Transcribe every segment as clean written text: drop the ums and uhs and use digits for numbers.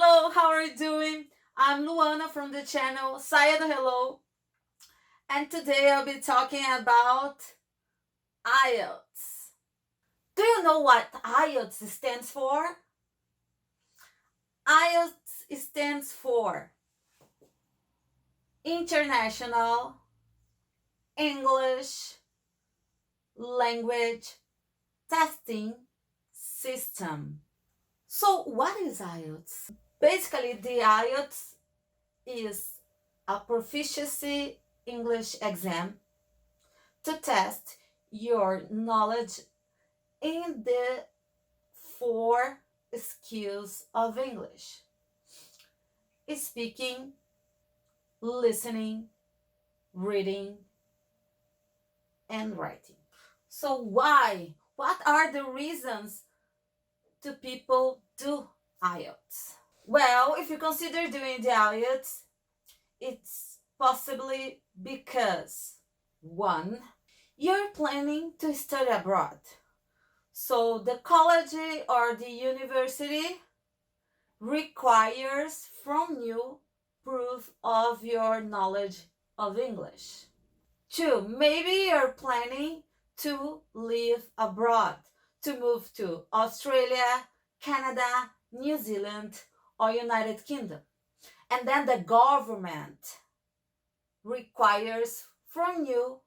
Hello, how are you doing? I'm Luana from the channel Saia do Hello, and today I'll be talking about Ielts. Do you know what Ielts stands for? Ielts stands for International English Language Testing System. So what is Ielts? Basically, the Ielts is a proficiency English exam to test your knowledge in the 4 skills of English: speaking, listening, reading, and writing. So why? What are the reasons do people do IELTS? Well, if you consider doing the IELTS, it's possibly because 1, you're planning to study abroad. So the college or the university requires from you proof of your knowledge of English. 2, maybe you're planning to live abroad, to move to Australia, Canada, New Zealand, or United Kingdom. And then the government requires from you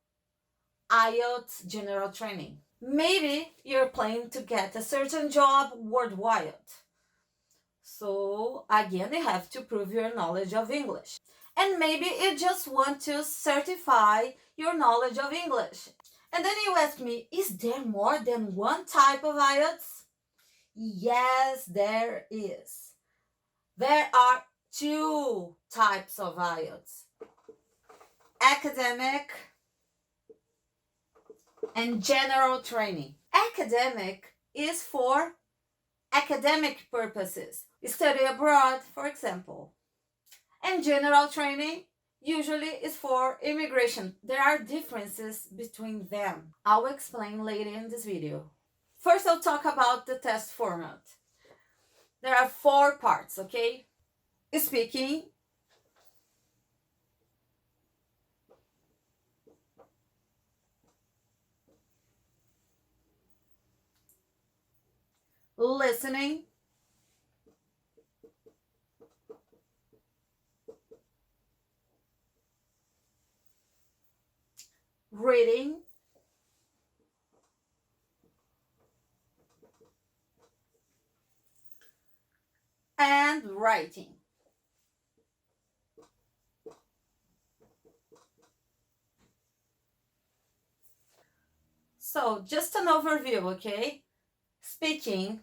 IELTS general training. Maybe you're planning to get a certain job worldwide. So again, you have to prove your knowledge of English. And maybe you just want to certify your knowledge of English. And then you ask me, is there more than one type of IELTS? Yes, there is. There are 2 types of IELTS: academic and general training. Academic is for academic purposes, study abroad, for example. And general training usually is for immigration. There are differences between them. I'll explain later in this video. First, I'll talk about the test format. There are 4 parts, okay? Speaking, listening, reading, and writing. So just an overview, okay? Speaking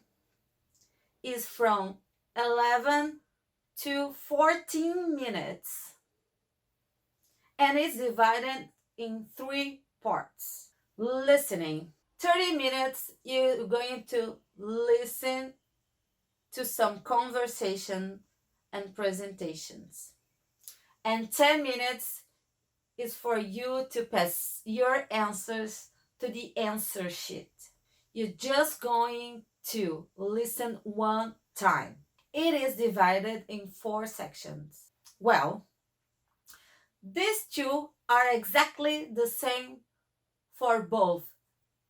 is from 11 to 14 minutes and it's divided in 3 parts. Listening, 30 minutes you're going to listen to some conversation and presentations, and 10 minutes is for you to pass your answers to the answer sheet. You're just going to listen one time. It is divided in 4 sections. Well, these 2 are exactly the same for both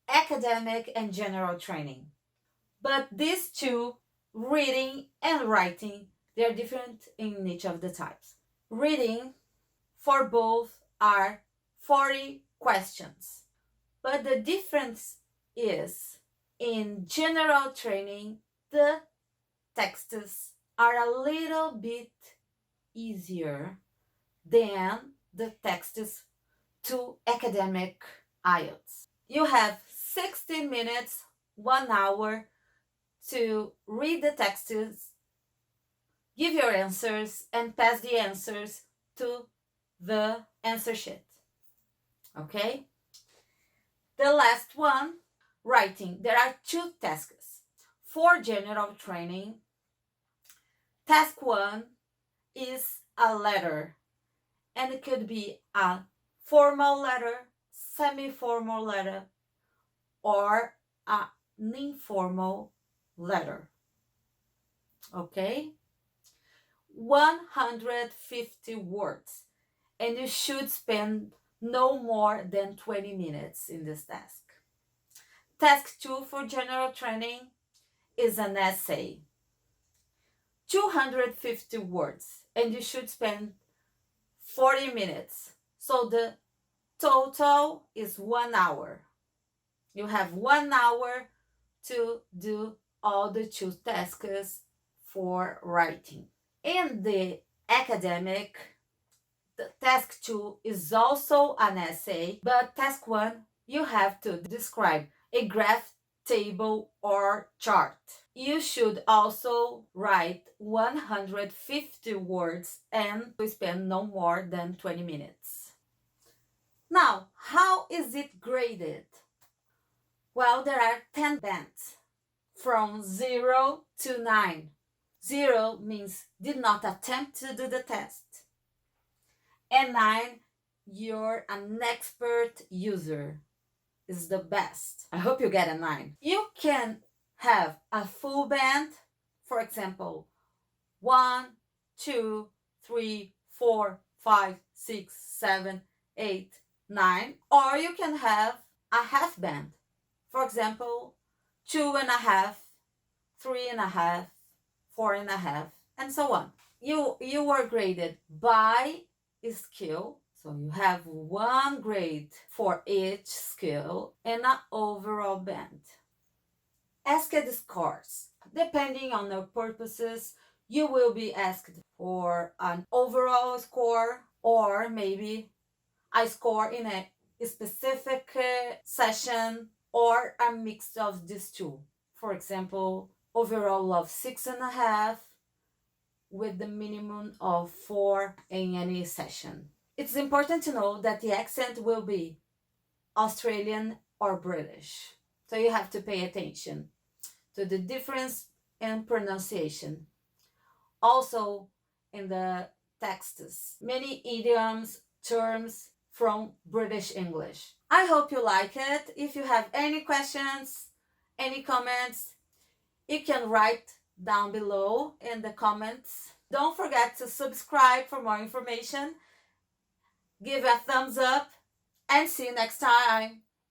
academic and general training. But these 2, reading and writing, they are different in each of the types. Reading for both are 40 questions. But the difference is, in general training, the texts are a little bit easier than the texts to academic IELTS. You have 60 minutes, 1 hour to read the texts, give your answers, and pass the answers to the answer sheet. Okay? The last one, writing. There are 2 tasks. For general training, task 1 is a letter, and it could be a formal letter, semi-formal letter, or an informal letter. Okay? 150 words, and you should spend no more than 20 minutes in this task. Task 2 for general training is an essay. 250 words, and you should spend 40 minutes. So the total is 1 hour. You have 1 hour to do all the 2 tasks for writing. In the academic, the task 2 is also an essay, but task 1, you have to describe a graph, table, or chart. You should also write 150 words and spend no more than 20 minutes. Now, how is it graded? Well, there are 10 bands from 0 to 9. 0 means did not attempt to do the test. And 9, you're an expert user. Is the best. I hope you get a 9. You can have a full band, for example, 1, 2, 3, 4, 5, 6, 7, 8, 9, or you can have a half band. For example, 2.5, 3.5, 4.5, and so on. You were graded by skill, so you have 1 grade for each skill and an overall band. Asked scores. Depending on your purposes, you will be asked for an overall score or maybe a score in a specific session or a mix of these two. For example, overall of 6.5 with the minimum of 4 in any session. It's important to know that the accent will be Australian or British. So you have to pay attention to the difference in pronunciation. Also, in the texts, many idioms, terms from British English. I hope you like it. If you have any questions, any comments, you can write down below in the comments. Don't forget to subscribe for more information. Give a thumbs up and see you next time.